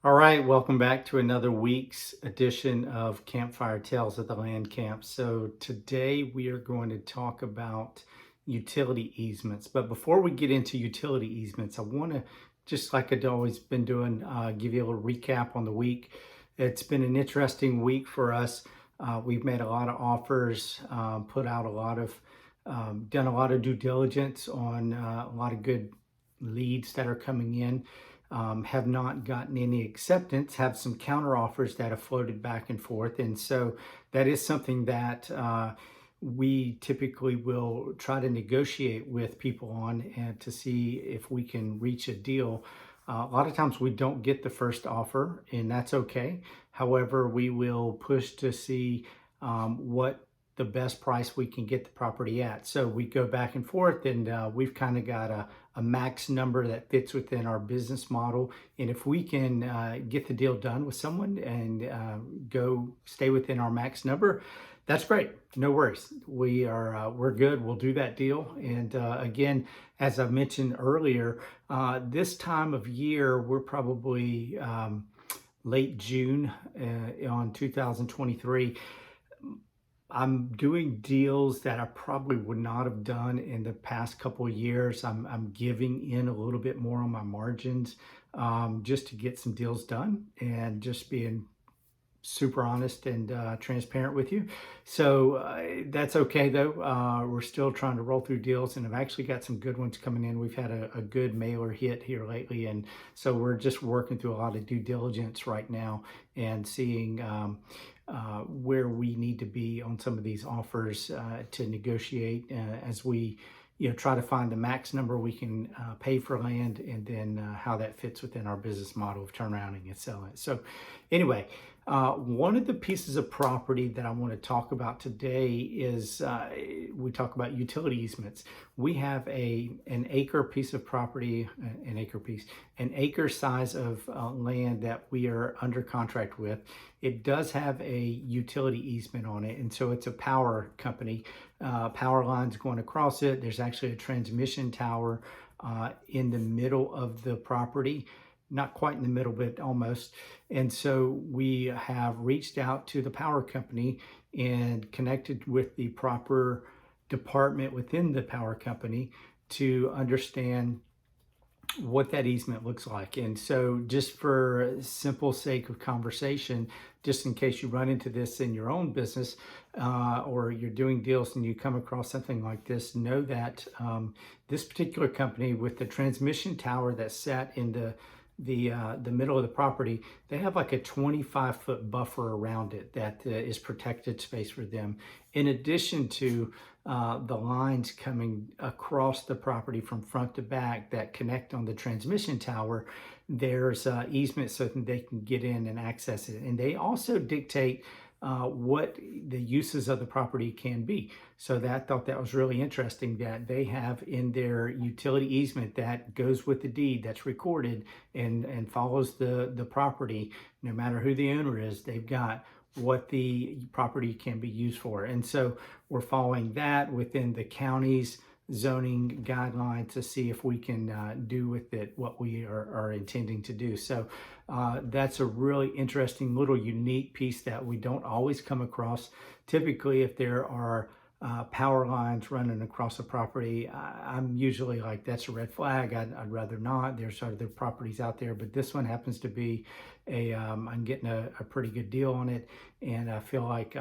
All right, welcome back to another week's edition of Campfire Tales at the Land Camp. So today we are going to talk about utility easements. But before we get into utility easements, I want to, just like I've always been doing, give you a little recap on the week. It's been an interesting week for us. We've made a lot of offers, put out a lot of, done a lot of due diligence on a lot of good leads that are coming in. Have not gotten any acceptance, have some counter offers that have floated back and forth. And so that is something that we typically will try to negotiate with people on and to see if we can reach a deal. A lot of times we don't get the first offer, and that's okay. However, we will push to see what the best price we can get the property at. So we go back and forth, and we've kind of got a max number that fits within our business model. And if we can get the deal done with someone and go stay within our max number, that's great. No worries. We're good. We'll do that deal. And again, as I mentioned earlier, this time of year, we're probably late June on 2023. I'm doing deals that I probably would not have done in the past couple of years. I'm giving in a little bit more on my margins just to get some deals done and just being super honest and transparent with you. So that's okay though. We're still trying to roll through deals, and I've actually got some good ones coming in. We've had a good mailer hit here lately, and so we're just working through a lot of due diligence right now and seeing where we need to be on some of these offers to negotiate as we try to find the max number we can pay for land, and then how that fits within our business model of turnarounding and selling it. So anyway, one of the pieces of property that I want to talk about today is we talk about utility easements. We have an acre piece of property, an acre size of land that we are under contract with. It does have a utility easement on it, and so it's a power company. Power lines going across it. There's actually a transmission tower in the middle of the property. Not quite in the middle, but almost. And so we have reached out to the power company and connected with the proper department within the power company to understand what that easement looks like. And so just for simple sake of conversation, just in case you run into this in your own business or you're doing deals and you come across something like this, know that this particular company with the transmission tower that's sat in the middle of the property, they have like a 25-foot buffer around it that is protected space for them. In addition to the lines coming across the property from front to back that connect on the transmission tower, there's easement so that they can get in and access it. And they also dictate what the uses of the property can be. So I thought that was really interesting that they have in their utility easement that goes with the deed that's recorded and follows the property, no matter who the owner is. They've got what the property can be used for. And so we're following that within the county's zoning guideline to see if we can do with it what we are intending to do. So that's a really interesting little unique piece that we don't always come across. Typically, if there are power lines running across the property, I'm usually like, that's a red flag. I'd rather not. There's other properties out there, but this one happens to be I'm getting a pretty good deal on it, and I feel like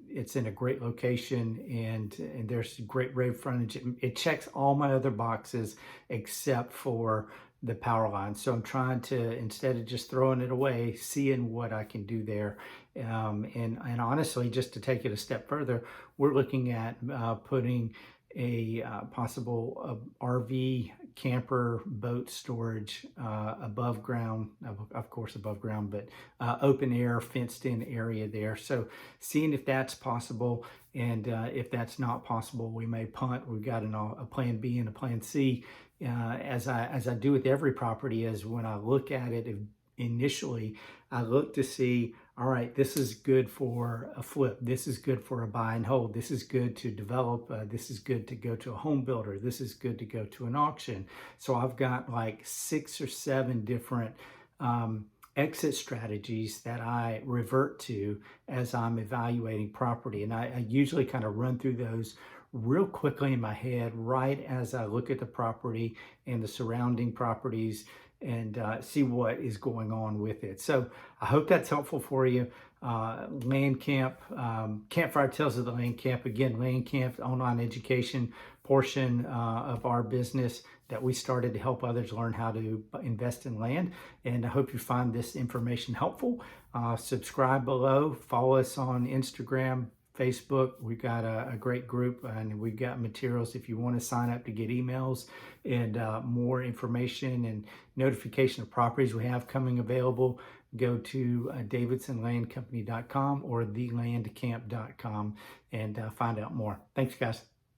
it's in a great location, and there's great road frontage. It checks all my other boxes except for the power line. So I'm trying to, instead of just throwing it away, seeing what I can do there. And honestly, just to take it a step further, we're looking at putting a possible RV camper boat storage above ground, of course above ground, but open air fenced in area there. So seeing if that's possible, and if that's not possible, we may punt. We've got a plan B and a plan C. As I do with every property, is when I look at it initially, I look to see, all right, this is good for a flip. This is good for a buy and hold. This is good to develop. This is good to go to a home builder. This is good to go to an auction. So I've got like 6 or 7 different exit strategies that I revert to as I'm evaluating property. And I usually kind of run through those real quickly in my head right as I look at the property and the surrounding properties and see what is going on with it. So I hope that's helpful for you. Land Camp, Campfire Tales of the Land Camp. Again, Land Camp, online education portion of our business that we started to help others learn how to invest in land. And I hope you find this information helpful. Subscribe below, follow us on Instagram, Facebook. We've got a great group, and we've got materials if you want to sign up to get emails and more information and notification of properties we have coming available. Go to davidsonlandcompany.com or thelandcamp.com and find out more. Thanks, guys.